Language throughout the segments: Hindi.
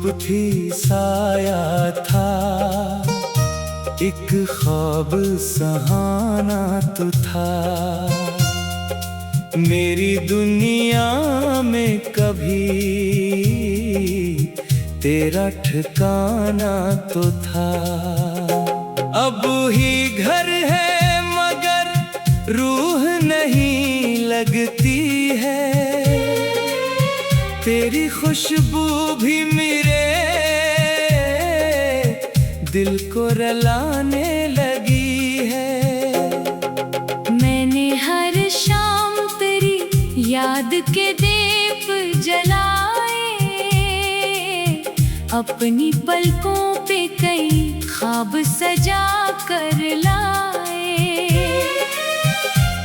धूप थी साया था, एक ख्वाब सहाना तो था। मेरी दुनिया में कभी तेरा ठिकाना तो था। अब ही घर है मगर रूह नहीं लगती है, तेरी खुशबू भी मेरे दिल को रुलाने लगी है। मैंने हर शाम तेरी याद के दीप जलाए, अपनी पलकों पे कई ख्वाब सजा कर लाए।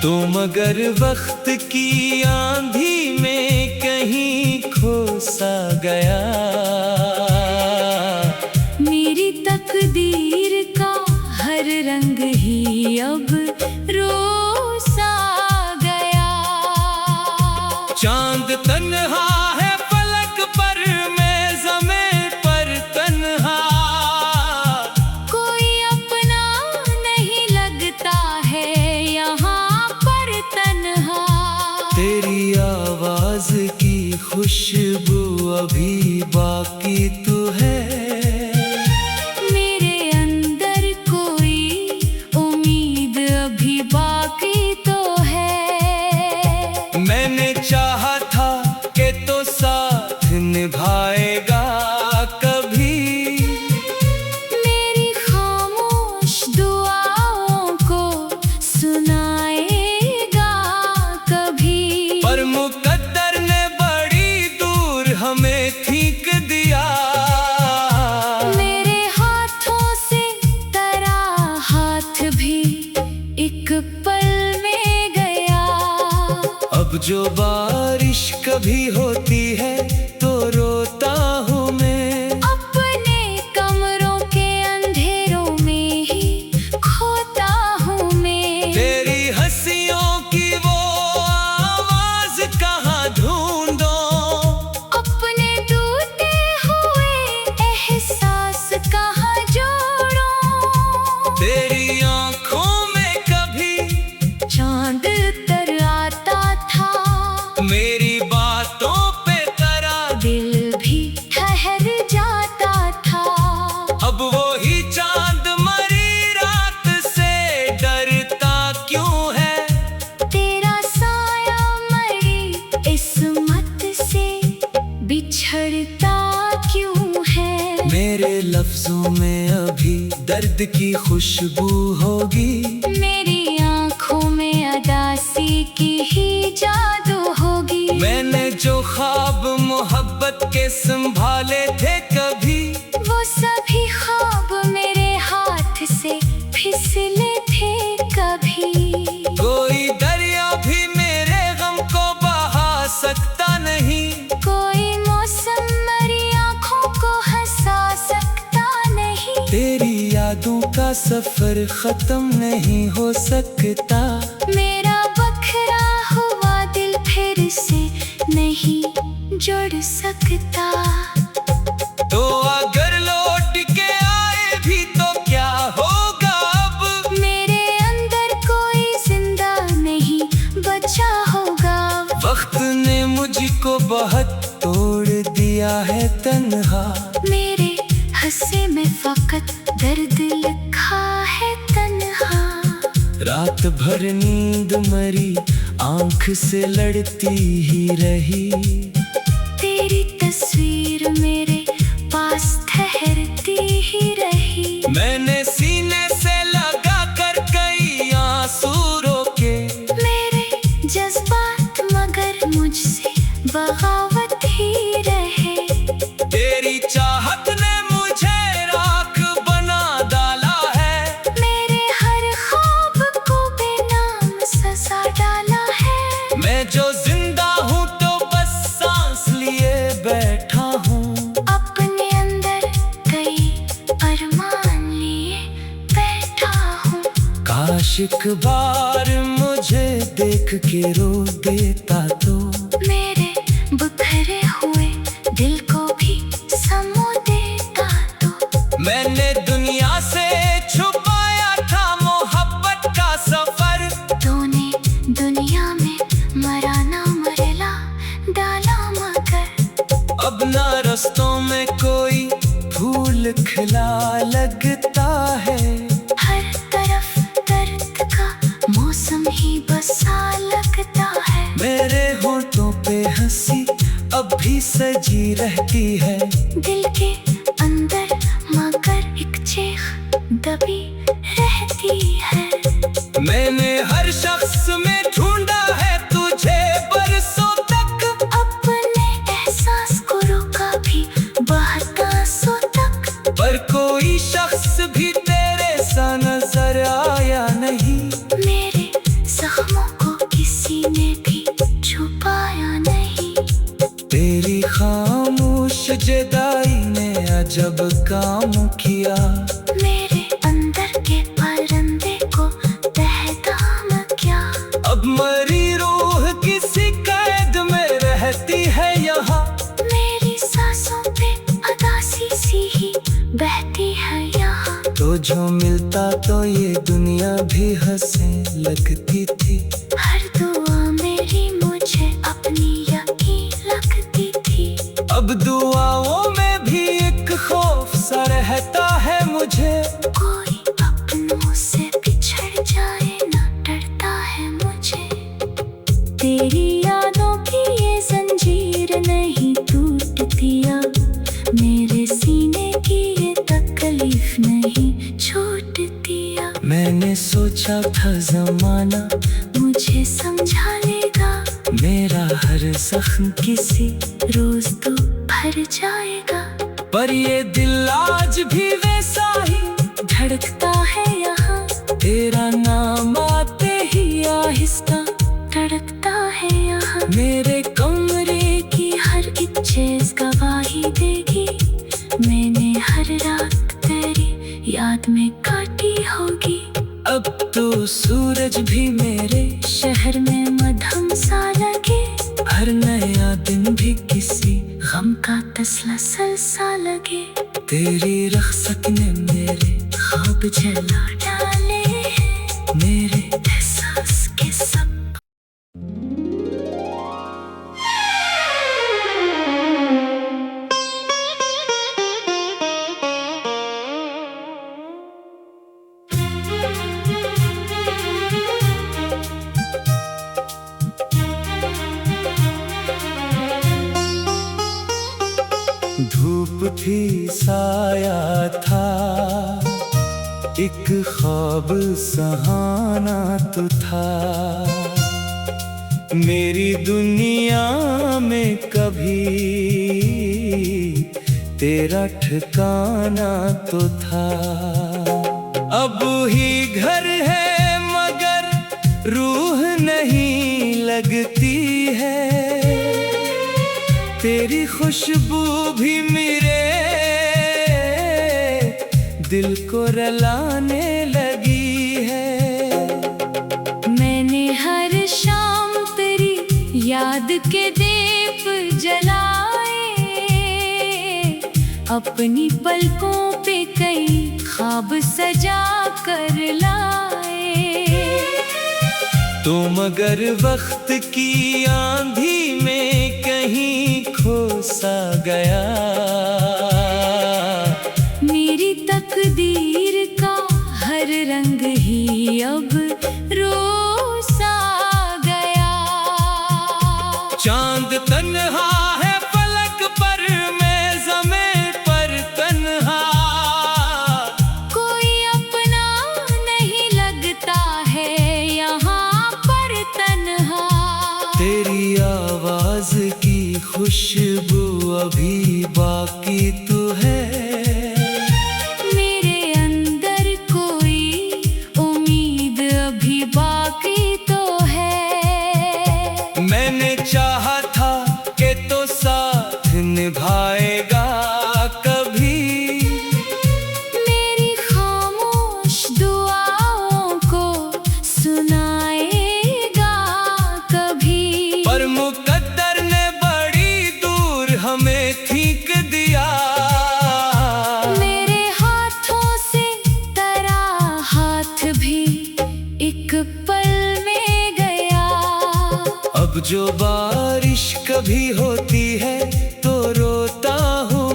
तुम अगर वक्त की आंधी में कहीं खो सा गया, मेरी तकदीर का हर रंग ही अब रोसा गया। चांद तन्हा है फलक पर, मैं ज़मीं पर तन्हा। कोई अपना नहीं लगता है यहाँ पर तन्हा। तेरी आवाज की खुशबू अभी बाकी तो है, मेरे अंदर कोई उम्मीद अभी बाकी तो है। मैंने चाहा था कि तो साथ निभाएगा कभी, मेरी खामोश दुआओं को सुनाएगा कभी। पर मुकद्दर ने बड़ी दूर हमें ठीक दिया। मेरे हाथों से तेरा हाथ भी एक पल में गया। अब जो बारिश कभी होती है तो रोता हूँ मैं, अपने कमरों के अंधेरों में ही खोता हूँ मैं। तेरी हंसियों की वो आवाज कहाँ ढूंढूं, अपने टूटे हुए एहसास कहाँ जोड़ूं। तेरी आंखों में कभी चांद तर आता था, मेरी बातों पे तेरा दिल भी ठहर जाता था। अब वो ही चांद मरी रात से डरता क्यों है, तेरा साया मरी इस्मत से बिछड़ता क्यों है। मेरे लफ्जों में अभी दर्द की खुशबू होगी, मेरी आंखों में अदासी की ही जादू होगी। मैंने जो ख्वाब मोहब्बत के संभाले थे कभी, वो सभी ख्वाब मेरे हाथ से फिसले थे कभी। कोई दरिया भी मेरे गम को बहा सकता नहीं, कोई मौसम मेरी आंखों को हंसा सकता नहीं। तेरी यादों का सफर खत्म नहीं हो सकता। मेरा बखरा हुआ दिल फिर से नहीं जुड़ सकता। तो अगर लौट के आए भी तो क्या होगा अब, मेरे अंदर कोई जिंदा नहीं बचा होगा। वक्त ने मुझको बहुत तोड़ दिया है तन्हा, मेरे हंसे में फकत दर्द लिखा है तन्हा। रात भर नींद मरी आंख से लड़ती ही रही, तेरी तस्वीर मेरे पास ठहरती ही रही। मैंने सीने से लगा कर कई आंसू रोके, मेरे जज्बात मगर मुझसे बगावत ही रहे। तेरी चाहत ने मुझे राख बना डाला है, मेरे हर ख्वाब को बेनाम सजा डाला है। मैं जो जिंदा हूँ तो बस सांस लिए बैठा हूँ, अपने अंदर कई अरमान लिए बैठा हूँ। काश एक बार मुझे देख के रो देता तो, मेरे बिखरे हुए दिल को भी समझ रातों में कोई फूल खिला लगता है। हर तरफ दर्द का मौसम ही बसा लगता है। मेरे होठों पे हंसी अब भी सजी रहती है। दिल के अंदर मगर एक चीख दबी रहती है। मैंने हर शख्स में ढूंढा है तुझे बरसों तक, अपने एहसास को रोका भी बरसों तक, पर कोई शख्स भी तेरे सा नजर आया नहीं। मेरे जख्मों को किसी ने भी छुपाया नहीं। तेरी खामोश जुदाई ने अजब काम किया। मेरे अंदर के परिंदे को तहदाम किया। अब मरी रूह किसी कैद में रहती है यहाँ। मेरी सांसों पे उदासी सी ही बहती है यहाँ। तो जो मिलता तो ये दुनिया भी हंसने लगती थी। हर दुआ मेरी मुझे अपनी यकीन लगती थी। अब दुआओं में भी एक खौफ सा रहता है मुझे। कोई अपनों से बिछड़ जाए ना डरता है मुझे। तेरी यादों की ये जंजीर नहीं टूटती अब, मेरे सीने की ये तकलीफ नहीं छूटती अब। मैंने सोचा था जमाना मुझे समझा लेगा, मेरा हर जख्म किसी रोज तो भर जाएगा। पर ये दिल आज भी वैसा ही धड़कता है यहाँ। तेरा नाम आते ही आहिस्ता धड़कता है यहाँ। मेरे कमरे की हर एक चीज गवाही देगी। मैंने हर रात तेरी याद में काटी होगी। अब तो सूरज भी मेरे शहर में मध्यम सा लगे। हर नया दिन भी किसी गम का तसलसल सा लगे। तेरी रख्सत ने मेरे ख्वाब जला डाले हैं। मेरे एहसास के सब धूप थी साया था, एक ख्वाब सहाना तो था। मेरी दुनिया में कभी तेरा ठिकाना तो था। अब ही घर है मगर रूह नहीं लगती है। तेरी खुशबू भी मेरे दिल को रुलाने लगी है। मैंने हर शाम तेरी याद के दीप जलाए। अपनी पलकों पे कई ख्वाब सजा कर लाए। तो मगर वक्त की आंधी में कहीं खो सा गया। मेरी तकदीर का हर रंग ही अब रोसा गया। चांद तन्हा है फलक पर, मैं ज़मीं पर तन्हा। कोई अपना नहीं लगता है यहाँ पर तन्हा। तेरी आवाज की खुशबू अभी बाकी तो है। मेरे अंदर कोई उम्मीद अभी बाकी तो है। मैंने चाहा था कि तो साथ निभाएगा कभी। मेरी खामोश दुआओं को सुनाएगा कभी। पर मुकद्दर ने बड़ी दूर हमें ठीक दिया। मेरे हाथों से तेरा हाथ भी एक पल में गया। अब जो बारिश कभी होती है तो रोता हूँ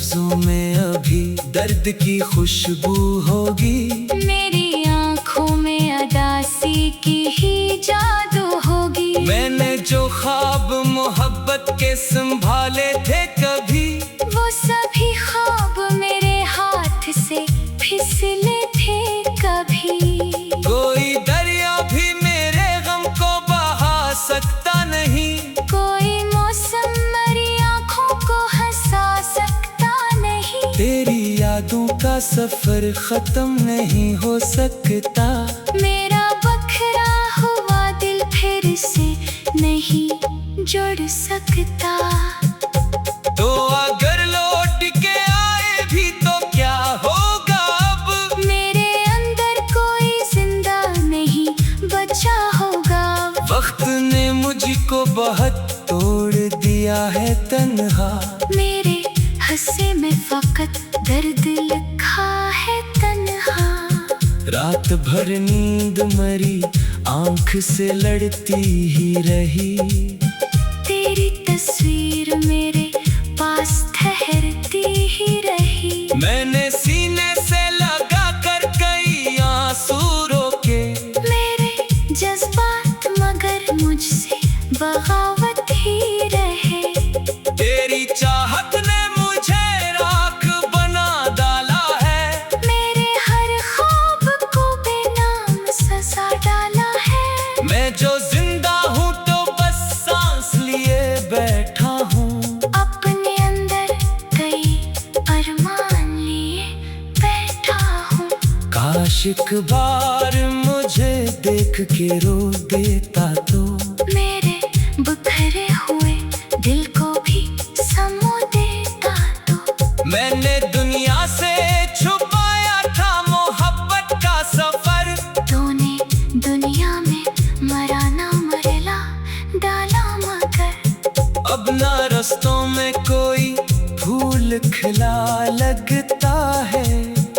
लफ्जों में अभी दर्द की खुशबू होगी। मेरी आंखों में अदासी की ही जादू होगी। मैंने जो ख्वाब मोहब्बत के संभाले थे कभी, वो सभी ख्वाब मेरे हाथ से फिसले थे कभी। कोई दरिया भी मेरे गम को बहा सकता नहीं। कोई मौसम मेरी आंखों को हंसा सकता नहीं। तेरी यादों का सफर खत्म नहीं हो सकता। मेरा बखरा हुआ दिल फिर से नहीं जुड़ सकता। तो अगर लौट के आए भी तो क्या होगा अब? मेरे अंदर कोई जिंदा नहीं बचा होगा। वक्त ने मुझको बहुत तोड़ दिया है तन्हा। मेरे हंसे में फकत दर्द लिखा है तन्हा। रात भर नींद मरी आंख से लड़ती ही रही। तेरी तस्वीर मेरे पास ठहरती ही रही। मैंने सीने से लगा कर कई आंसू रोके। मेरे जज्बात मगर मुझसे बगावत ही रहे। तेरी चाहत ने मुझे राख बना डाला है। मेरे हर ख्वाब को बेनाम सजा डाला है। मैं जो जिंदा हूँ तो बस सांस लिए बैठा हूँ। अपने अंदर कई अरमान लिए बैठा हूँ। काश एक बार मुझे देख के रो देता तो। मेरे बिखरे हुए दिल को भी समो देता तो। मैंने दुनिया से छुपाया था मोहब्बत का सफर। तूने दुनिया में मराना मरेला डाला मगर। अब ना रस्तों में कोई फूल खिला लगता है।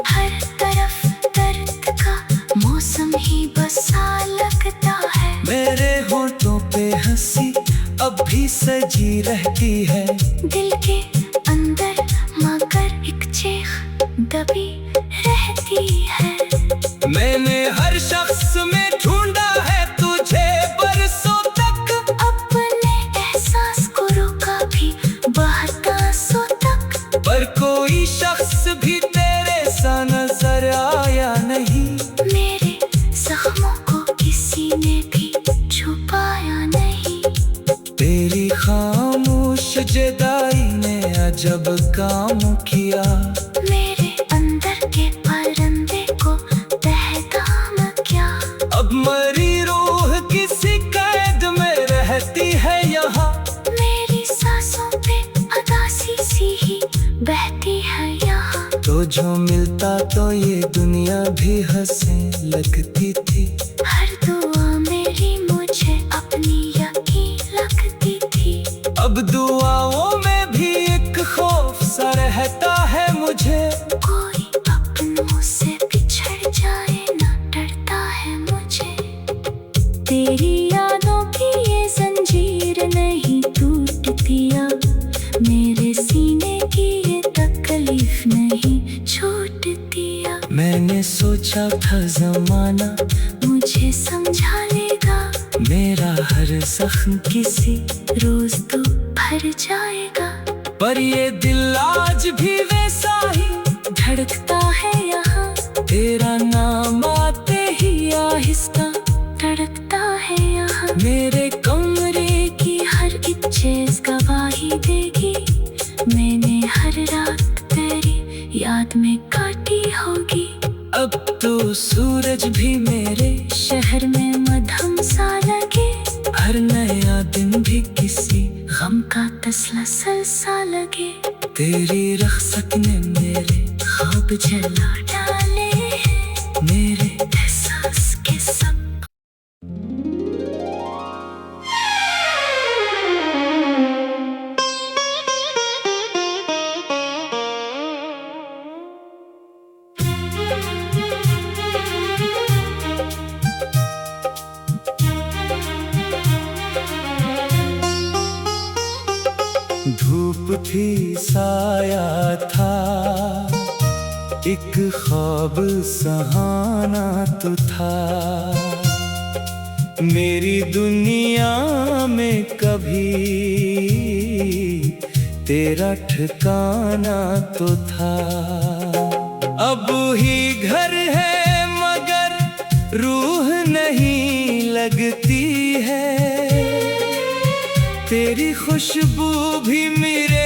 हर तरफ दर्द का मौसम ही बसा लगता है। मेरे होठों पे हंसी अब भी सजी रहती है। दिल के अंदर मगर एक चीख दबी रहती है। मैंने हर शख्स में ढूंढा है तुझे बरसों तक। अपने एहसास को रोका भी बहतासों तक। पर कोई शख्स भी तेरे सा नजर आया नहीं। मेरे जख्मों को किसी ने भी छुपाया नहीं। तेरी खामोश जुदाई ने अजब काम किया। मेरे अंदर के परिंदे को तहदाम क्या। अब मरी रूह किसी कैद में रहती है यहाँ। मेरी सांसों पे अदासी सी ही बहती है यहाँ। तो जो मिलता तो ये दुनिया भी हंसने लगती थी। हर दुआ मेरी मुझे अपनी यकीन लगती थी। अब दुआओं में भी एक खौफ सा रहता है मुझे। कोई अपनों से बिछड़ जाए ना डरता है मुझे। तेरी यादों की ये जंजीर नहीं टूटती अब। मेरे सीने की ये तकलीफ नहीं छूटती अब। मैंने सोचा था जमाना मुझे समझा लेगा। मेरा हर जख्म किसी रोज तो भर जाएगा। पर ये दिल आज भी वैसा ही धड़कता है यहाँ। तेरा नाम आते ही आहिस्ता धड़कता है यहाँ। मेरे कमरे की हर एक चीज गवाही देगी। मैंने हर रात तेरी याद में काटी होगी। अब तो सूरज भी मेरे शहर में मध्यम सा लगे। हर नया दिन भी किसी गम का तसलसल सा लगे। तेरी रख्सत ने मेरे ख्वाब जला डाले हैं। मेरे एहसास के सब धूप भी साया था, एक ख्वाब सहाना तो था। मेरी दुनिया में कभी तेरा ठिकाना तो था। अब ही घर है मगर रूह नहीं लगती है, तेरी खुशबू भी मेरे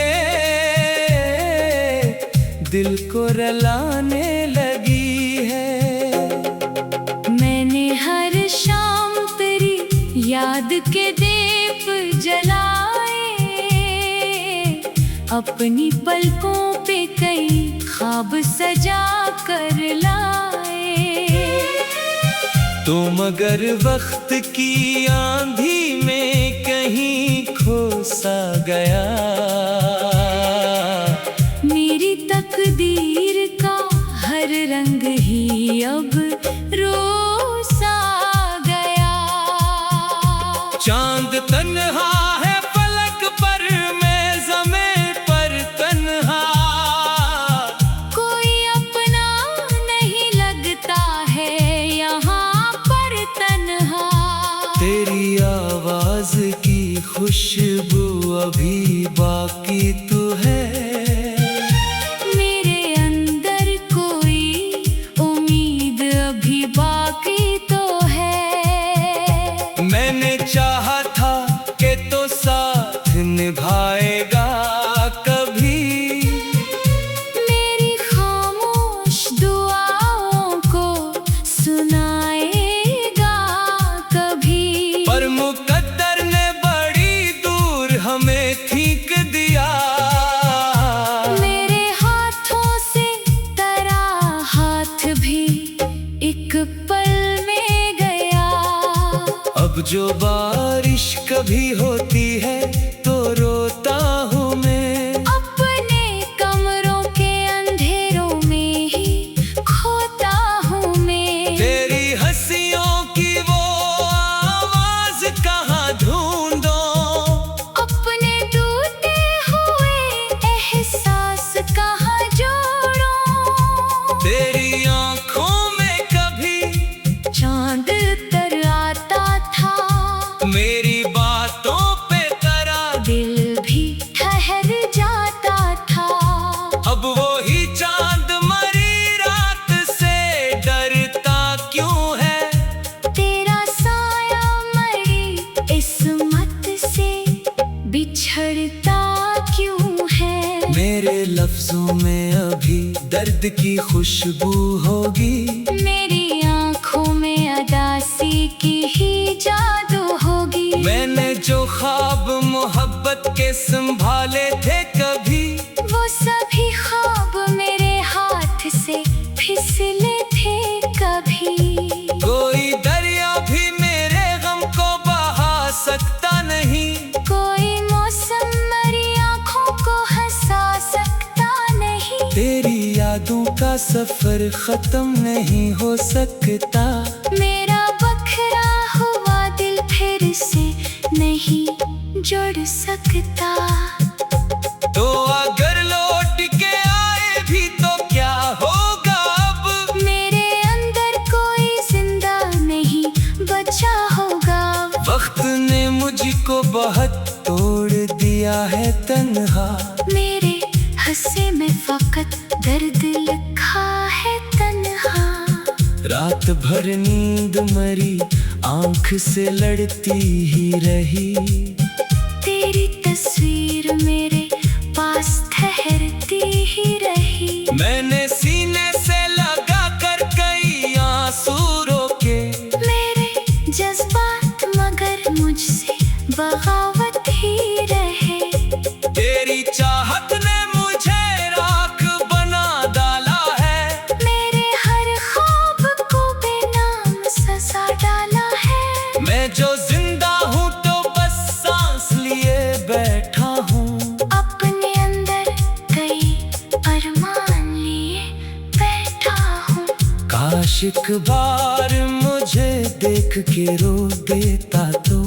दिल को रुलाने लगी है। मैंने हर शाम तेरी याद के दीप जलाए, अपनी पलकों पे कई ख्वाब सजा कर लाए। तो मगर वक्त की आंधी में कहीं खो सा गया, मेरी तकदीर का हर रंग ही अब रोसा गया। चांद तन्हा है फलक पर, मैं ज़मीं पर तन्हा, कोई अपना नहीं लगता है यहाँ पर तन्हा। तेरी आवाज की खुशबू अभी बाकी तो है, मेरे अंदर कोई उम्मीद अभी बाकी तो है। मैंने चाहा था कि तो साथ निभाएगा कभी, मेरी खामोश दुआओं को सुनाएगा कभी। पर मुकद्दर ने बड़ी दूर हमें ठीक दिया, मेरे हाथों से तेरा हाथ भी एक पल में गया। अब जो बारिश कभी होती है तो रोता हूँ मैं, अपने कमरों के अंधेरों में ही खोता हूँ मैं। तेरी हंसियों की वो आवाज कहाँ ढूंढूं, अपने टूटे हुए एहसास कहाँ जोड़ूं। तेरी आंखों में कभी चांद तर आता था, मेरी बातों पे तेरा दिल भी ठहर जाता था। अब वो ही चांद मरी रात से डरता क्यों है, तेरा साया मरी इस्मत से बिछड़ता क्यों है। मेरे लफ्जों में अभी दर्द की खुशबू होगी, मेरी आंखों में अदासी की ही जादू होगी। मैंने जो ख्वाब मोहब्बत के संभाले थे कभी, वो सभी ख्वाब मेरे हाथ से फिसले थे कभी। कोई दरिया भी मेरे गम को बहा सकता नहीं, कोई मौसम मेरी आंखों को हंसा सकता नहीं। तेरी यादों का सफर खत्म नहीं हो सकता, मेरा बखरा हुआ दिल फिर से नहीं जुड़ सकता। तो अगर लौट के आए भी तो क्या होगा अब, मेरे अंदर कोई जिंदा नहीं बचा होगा। वक्त ने मुझको बहुत तोड़ दिया है तन्हा, मेरे हंसे में फकत दर्द लिखा है तन्हा। रात भर नींद मरी आंख से लड़ती ही रही, तेरी तस्वीर मेरे पास ठहरती ही रही। मैंने सीने से लगा कर कई आंसू रोके, मेरे जज्बात मगर मुझसे बगावत ही रहे। तेरी चाहत ने मुझे राख बना डाला है, मेरे हर ख्वाब को बेनाम सजा डाला है। मैं जो जिंदा हूँ तो बस सांस लिए बैठा हूँ, अपने अंदर कई अरमान लिए बैठा हूँ। काश एक बार मुझे देख के रो देता तो,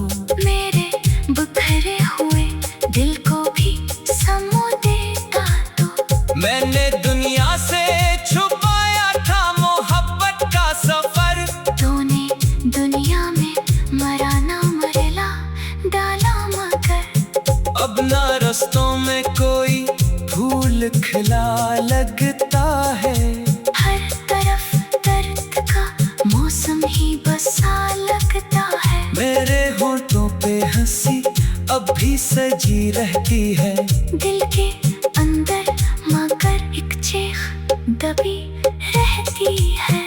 मेरे बिखरे हुए दिल को भी समो रास्तों में कोई फूल खिला लगता है। हर तरफ दर्द का मौसम ही बसा लगता है। मेरे होठों पे हंसी अब भी सजी रहती है। दिल के अंदर मगर एक चीख दबी रहती है।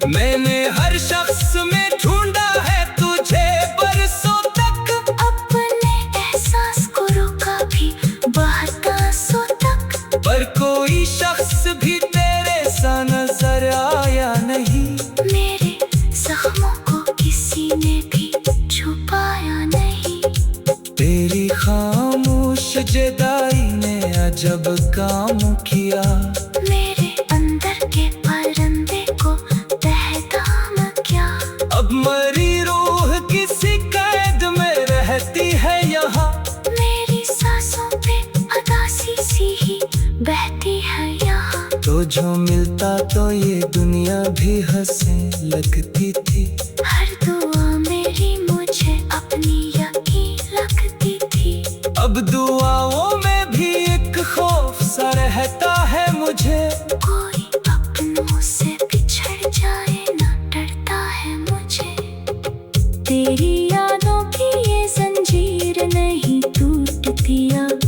मैंने हर शख्स में ढूंढा है तुझे बरसों तक। अपने एहसास को रोका भी बहतासों तक। पर कोई शख्स भी तेरे सा नजर आया नहीं। मेरे जख्मों को किसी ने भी छुपाया नहीं। तेरी खामोश जुदाई ने अजब काम किया। मेरे अंदर के परिंदे को तहदाम क्या। अब मरी रूह किसी कैद में रहती है यहाँ। मेरी सांसों पे उदासी सी ही बहती है यहाँ। तो जो मिलता तो ये दुनिया भी हंसने लगती थी। हर दुआ मेरी मुझे अपनी यकीन लगती थी। अब दुआओं में भी एक खौफ सा रहता है मुझे। कोई अपनों से बिछड़ जाए ना डरता है मुझे। तेरी यादों की ये जंजीर नहीं टूटती अब।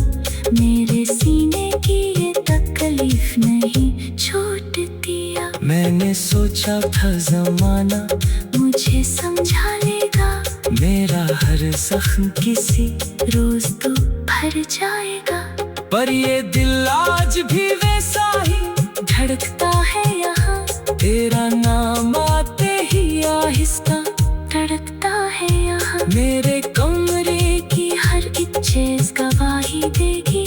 मेरे सीने की ये तकलीफ नहीं छूटती अब। मैंने सोचा था जमाना मुझे समझा लेगा। मेरा हर जख्म किसी रोज तो भर जाएगा। पर ये दिल आज भी वैसा ही धड़कता है यहाँ। तेरा नाम आते ही आहिस्ता धड़कता है यहाँ। मेरे कमरे की हर एक चीज गवाही देगी।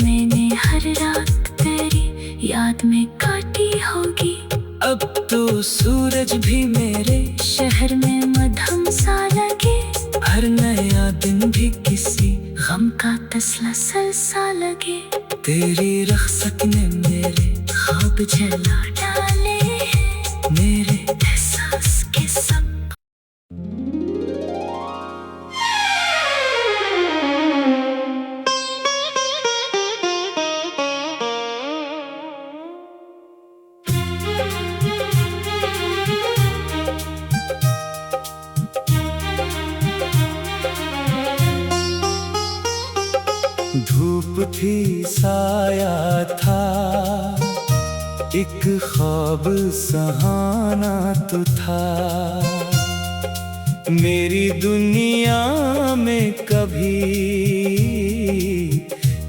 मैंने हर रात तेरी याद में काटी होगी। अब तो सूरज भी मेरे शहर में मध्यम सा लगे। हर नया दिन भी किसी गम का तसलसल सा लगे। तेरी रख्सत ने मेरे ख्वाब जला डाले हैं। मेरे एहसास के सब धूप थी साया था एक ख्वाब सहाना तो था। मेरी दुनिया में कभी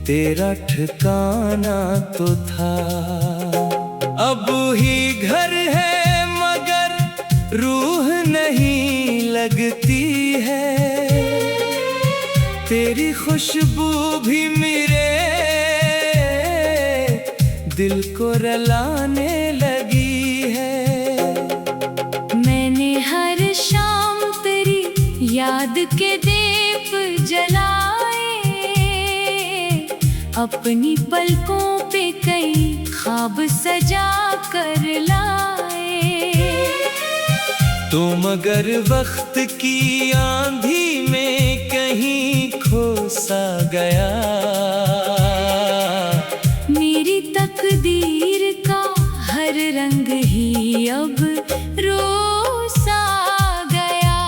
तेरा ठिकाना तो था। अब ही घर है मगर रूह नहीं लगती है। तेरी खुशबू भी मेरे दिल को रुलाने लगी है। मैंने हर शाम तेरी याद के दीप जलाए। अपनी पलकों पे कई ख्वाब सजा कर लाए। तो मगर वक्त की आंधी में कहीं खो सा गया। मेरी तकदीर का हर रंग ही अब रोसा गया।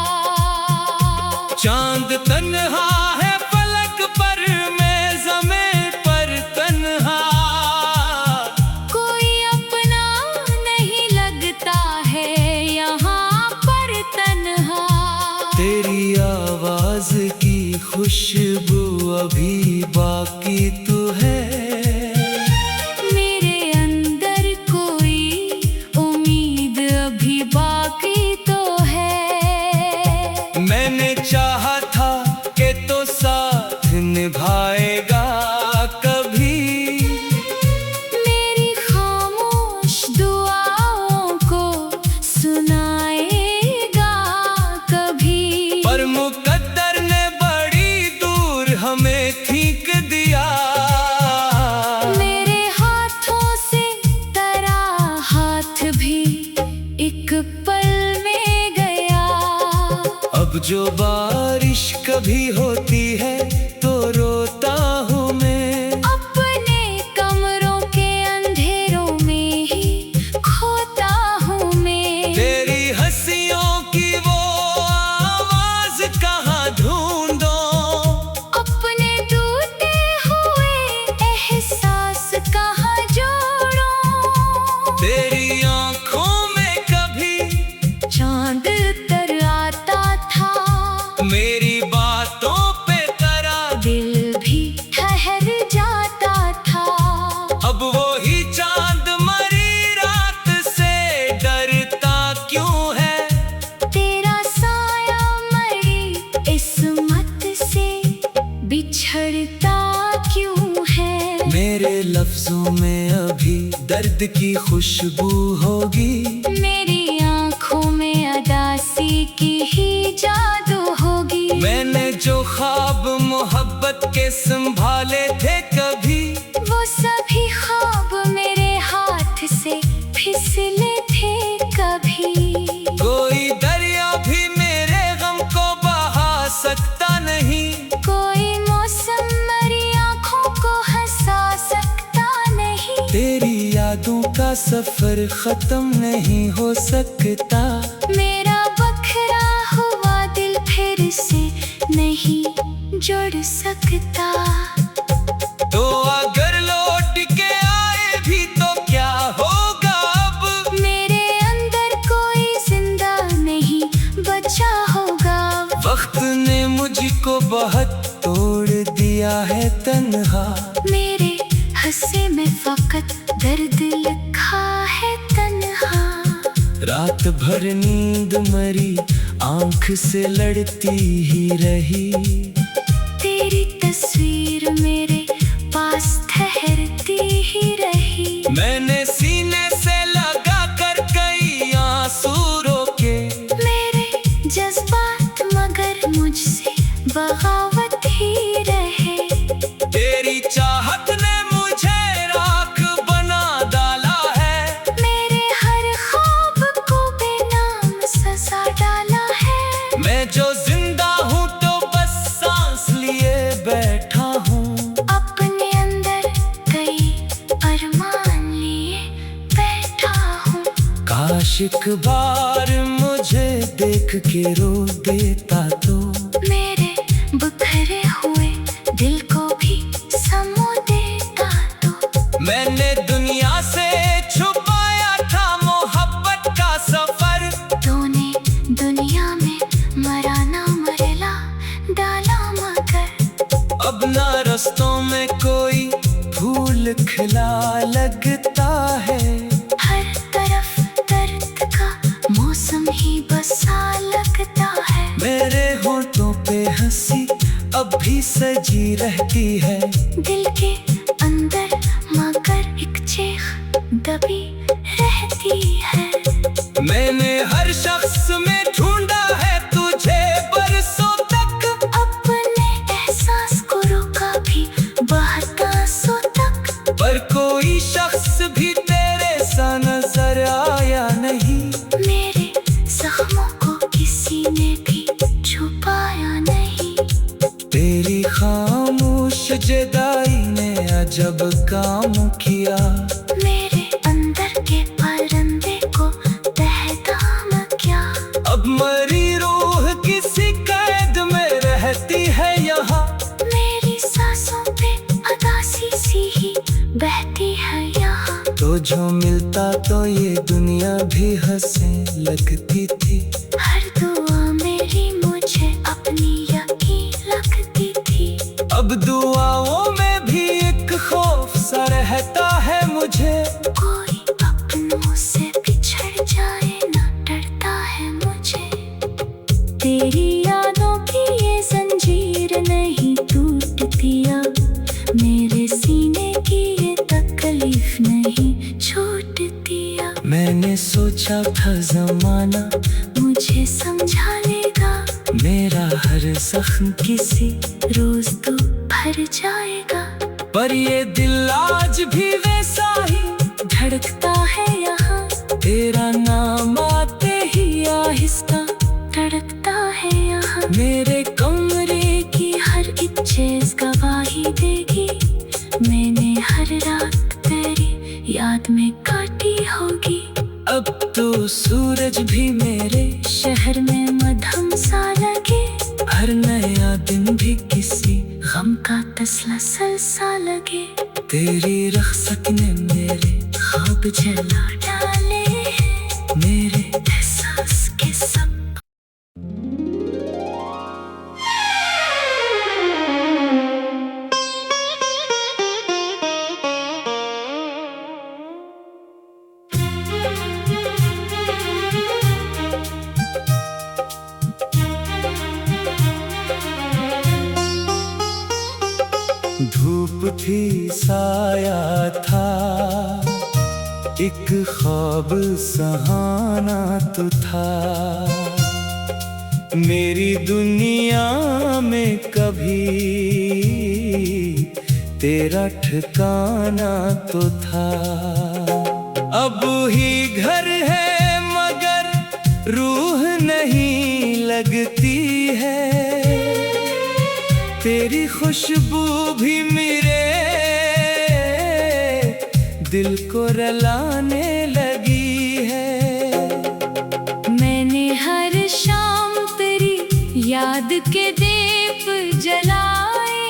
चांद तन्हा है फलक पर, मैं ज़मीं पर तन्हा। कोई अपना नहीं लगता है यहाँ पर तन्हा। तेरी आवाज की खुशबू अभी बाकी तो है। मेरे अंदर कोई उम्मीद अभी बाकी तो है। मैंने चाहा था कि तो साथ निभाएगा कभी। मेरी खामोश दुआओं को सुनाएगा कभी। पर मुकद्दर ने बड़ी दूर हमें ठीक दिया। मेरे हाथों से तेरा हाथ भी एक पल में गया। अब जो बारिश कभी होती है तो रोता हूँ मेरी बातों पे तेरा दिल भी ठहर जाता था। अब वो ही चांद मरी रात से डरता क्यों है? तेरा साया मरी इस्मत से बिछड़ता क्यों है? मेरे लफ्जों में अभी दर्द की खुशबू होगी, मेरी आंखों में अदासी की ही जादू होगी। मैंने जो ख्वाब मोहब्बत के संभाले थे कभी, वो सभी ख्वाब मेरे हाथ से फिसले थे कभी। कोई दरिया भी मेरे गम को बहा सकता नहीं, कोई मौसम मेरी आंखों को हंसा सकता नहीं। तेरी यादों का सफर खत्म नहीं हो सकता। मेरा बखरा हुआ दिल फिर से नहीं जुड़ सकता। तो अगर लौट के आए भी तो क्या होगा अब? मेरे अंदर कोई जिंदा नहीं बचा होगा। वक्त ने मुझको बहुत तोड़ दिया है तन्हा, मेरे हंसे में फकत दर्द लिखा है तन्हा। रात भर नींद मरी आंख से लड़ती ही रही, तेरी तस्वीर मेरे पास ठहरती ही रही। मैंने सीने से लगा कर कई आंसू रोके, मेरे जज्बात मगर मुझसे बगावत ही रहे। तेरी चाहत ने मुझे राख बना डाला है, मेरे हर ख्वाब को बेनाम सजा डाला है। मैं जो जिंदा हूँ तो बस सांस लिए बैठा हूँ, अपने अंदर कई अरमान लिए बैठा हूँ। काश एक बार मुझे देख के रो देता तो मेरे बिखरे हुए दिल को भी समो देता तो। मैंने दुनिया से छुपाया था मोहब्बत का सफर, तूने दुनिया में मराना मरेला डाला मगर। अब ना रस्तों में कोई फूल खिला लगता है, हर तरफ दर्द का मौसम ही बसा लगता है। मेरे होठों पे हंसी अब भी सजी रहती है, दिल के अंदर मगर एक चीख दबी रहती है। मैंने हर शख्स में ढूंढा है तुझे बरसों तक, अपने एहसास को रोका भी बहतासों तक। पर कोई शख्स भी तेरे सा नजर आया नहीं, मेरे जख्मों को किसी ने भी छुपाया नहीं। तेरी खामोश जुदाई ने अजब काम किया, मेरे अंदर के परिंदे को तहदाम क्या। अब मरी रूह किसी कैद में रहती है यहाँ, मेरी सांसों पे अदासी सी ही बहती है यहाँ। तो जो मिलता तो ये दुनिया भी हंसने लगती थी, हर दुआ मेरी मुझे अपनी यकीन लगती थी। अब दुआओं में भी एक खौफ सा रहता है मुझे, कोई अपनों से बिछड़ जाए ना डरता है मुझे। तेरी यादों की ये जंजीर नहीं टूटती अब, मेरे सीने की ये तकलीफ नहीं छूटती अब। मैंने सोचा था जमाना मुझे समझा लेगा, मेरा हर जख्म किसी रोज तो भर जाएगा। पर ये दिल आज भी वैसा ही धड़कता है यहाँ, तेरा नाम आते ही आहिस्ता धड़कता है यहाँ। मेरे कमरे की हर एक चीज गवाही देगी, मैंने हर रात तेरी याद में काटी होगी। अब तो सूरज भी मेरे शहर में मध्यम सा लगे, हर नया दिन भी किसी गम का तसलसल सा लगे। तेरी रख्सत ने मेरे ख्वाब जला डाले हैं, मेरे एहसास के सब। धूप थी साया था, एक ख्वाब सहाना तो था। मेरी दुनिया में कभी तेरा ठिकाना तो था। अब ही घर है मगर रूह नहीं लगती है, तेरी खुशबू भी मेरे दिल को रुलाने लगी है। मैंने हर शाम तेरी याद के दीप जलाए,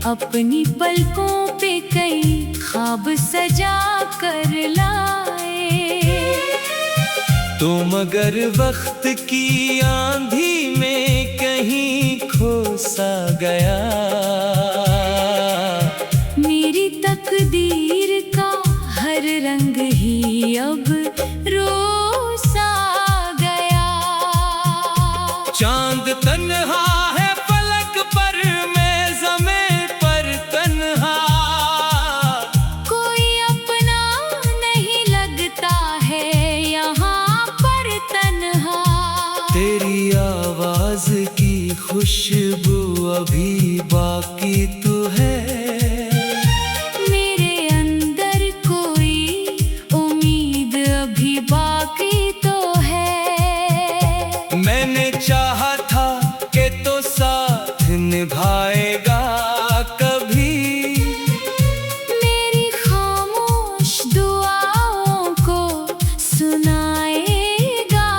अपनी पलकों पे कई ख्वाब सजा कर लाए। तो मगर वक्त की आंधी में कहीं खो सा गया, मेरी तकदीर का हर रंग ही अब रोसा गया। चांद तन्हा है फलक पर, मैं ज़मीं पर तन्हा। कोई अपना नहीं लगता है यहाँ पर तन्हा। तेरी आवाज की खुशबू अभी बाकी तो है, मेरे अंदर कोई उम्मीद अभी बाकी तो है। मैंने चाहा था कि तो साथ निभाएगा कभी, मेरी खामोश दुआओं को सुनाएगा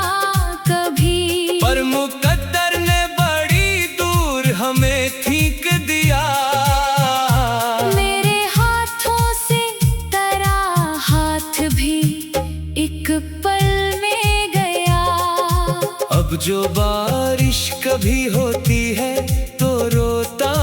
कभी। पर मुकद्दर ने बड़ी दूर हमें ठीक दिया। मेरे हाथों से तेरा हाथ भी एक पल में गया। अब जो बारिश कभी होती है तो रोता